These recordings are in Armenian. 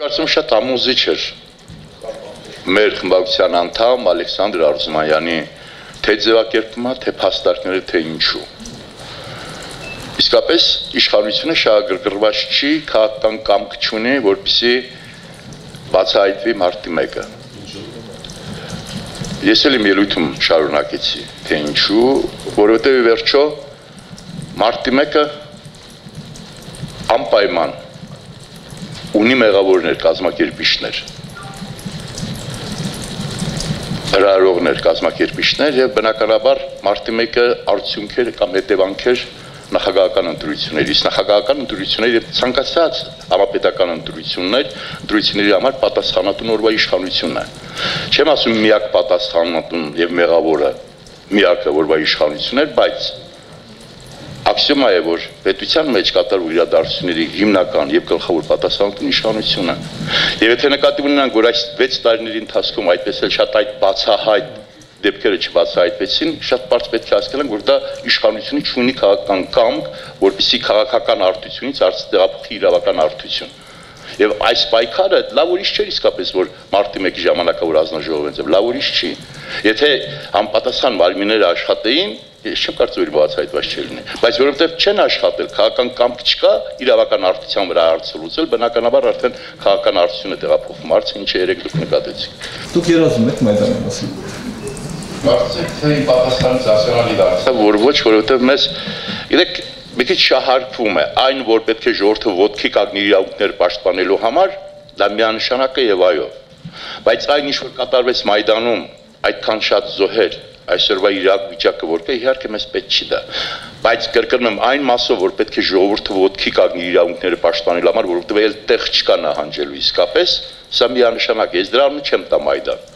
Կարծում շատ ամուսիչ էր մեր խմբակցության անդամ Ալեքսանդր Արզումանյանի թե ձևակերպումը, թե փաստարկները, թե ինչու։ Իսկապես իշխանությունը շահագրգռված չի, քաղաքական կամք չունի, որպեսզի բացահայտվի մարտի 1-ը։ Ես էլ իմ ելույթում շարունակեցի, թե ինչու, որովհետև վերջո մարտի 1-ը անպայման ունի մեղավորներ, կազմակերպիչներ, հրահրողներ, կազմակերպիչներ եւ բնականաբար մարտի 1-ը արդյունքեր կամ հետևանքեր նախագահական ընտրությունների, իսկ նախագահական ընտրությունները եւ ցանկացած համապետական ընտրությունների համար պատասխանատուն օրվա իշխանությունն է։ Չեմ ասում միակ պատասխանատուն եւ մեղավորը միակը օրվա իշխանությունն է, բայց ակսիոմա է, որ պետության մեջ կատարվող իրադարձությունների հիմնական եւ գլխավոր պատասխանատուն իշխանությունն է։ Եվ եթե նկատի ունենանք, որ այս 6 տարիների ընթացքում այդպես էլ շատ այդ բացահայտ դեպքերը չբացահայտվեցին, շատ բարձ պետք է հասկանանք, որ դա իշխանությունը չունի քաղաքական կամք, որպեսզի քաղաքական արդյունից տեղափոխի իրավական արդյունություն։ Եվ այս պայքարը լավ ուրիշ չէ իսկապես, որ մարտի 1-ի ժամանակավոր ազնաժողով են ձև, լավ ուրիշ չի։ Եթե համապատասխան մարմինները աշխատեին, ես չեմ կարծում որ բացահայտված չէ լինի, բայց որովհետև չեն աշխատել, քաղաքական կամք չկա, իրավական արդյունության վրա հարցը լուծել, բնականաբար արդեն քաղաքական արդյունությունը տեղափոխվում, հարցը ինչ է երեք դուք նկատեցիք։ Դուք երազում եք Մայդանի մասին։ Կարծեք թե իմ պատասխանից ասանալի դարձավ, որ ոչ, որովհետև մեզ, գիտեք, մի քիչ շահարկվում է այն, որ պետք է ժողովուրդը ոտքի կանգնի իրավունքներ պաշտպանելու համար, դա միանշանակ է եւ այո։ Բայց այն ինչ որ կատարվեց Մայդանում, այդքան շատ զոհեր, այսօրվա իրավիճակը որ կա, իհարկե մեզ պետք չի դա։ Բայց կրկնում եմ այն մասով, որ պետք է ժողովուրդը ոտքի կանգնի իրավունքները պաշտպանելու համար, որովհետև այլ տեղ չկա նահանջելու իսկապես, սա միանշանակ է, ես դրա անունը չեմ տա Մայդան։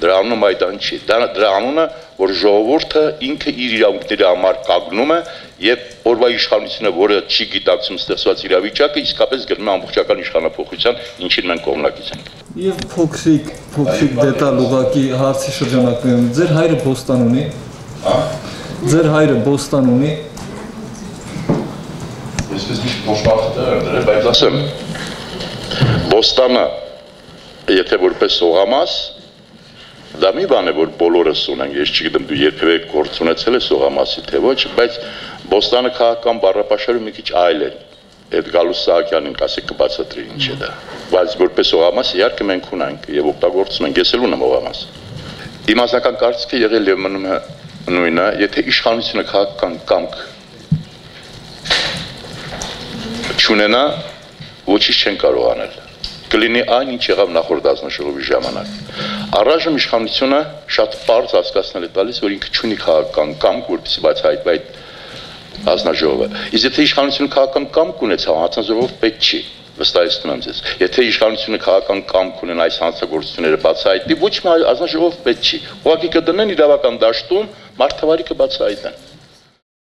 Դրա անունը Մայդան չի, դրա անունը, որ ժողովուրդը ինքը իր իրավունքների համար կանգնում է եւ օրվա իշխանությունը, որը չի գիտակցում ստեղծված իրավիճակը, իսկապես գնում է ամբողջական իշխանափոխության, ինչին մենք կողմնակից ենք։ Եվ փոքրիկ դետալ ուղղակի հարցի շրջանակում ձեր հայրը Բոստան ունի։ Հա։ Ձեր հայրը Բոստան ունի։ Ես միշտ փոշմախտեր եմ դրել, բայց ասեմ, Բոստանը, եթե որպես սողամաս, դա մի բան է, որ բոլորս ունենք, ես չգիտեմ դու երբևէ գործ ունեցել ես սողամասի թե ոչ, բայց Բոստանը քաղաքական բառապաշարը մի քիչ այլ է։ Այդ Գալուս Սահակյանին կասեք կբացատրի ինչ է դա։ Բայց որպես սողամաս իհարկե մենք ունենք եւ օգտագործում ենք, ես էլ ունեմ սողամաս։ Իմ ազնական կարծիքը եղել եւ մնում է նույնը, եթե իշխանությունը քաղաքական կամք չունենա, ոչինչ չեն կարող անել։ Կլինի այն, ինչ եղավ նախորդ ազնաժողովի ժամանակ։ Առայժմ իշխանությունը շատ պարզ հասկացնել է տալիս, որ ինքը չունի քաղաքական կամք, որպեսզի բացահայտվի այդ ազնաժողովը։ Իսկ եթե իշխանությունը քաղաքական կամք ունեցավ, հանձնաժողով պետք չի, վստահեցնում եմ ձեզ։ Եթե իշխանությունը քաղաքական կամք ունենա այս հանցագործությունները բացահայտի, ոչ մի ազնաժողով պետք չի։ Ուղղակի կդնեն իրավական դաշտում, մարդավարի կբացահայտեն։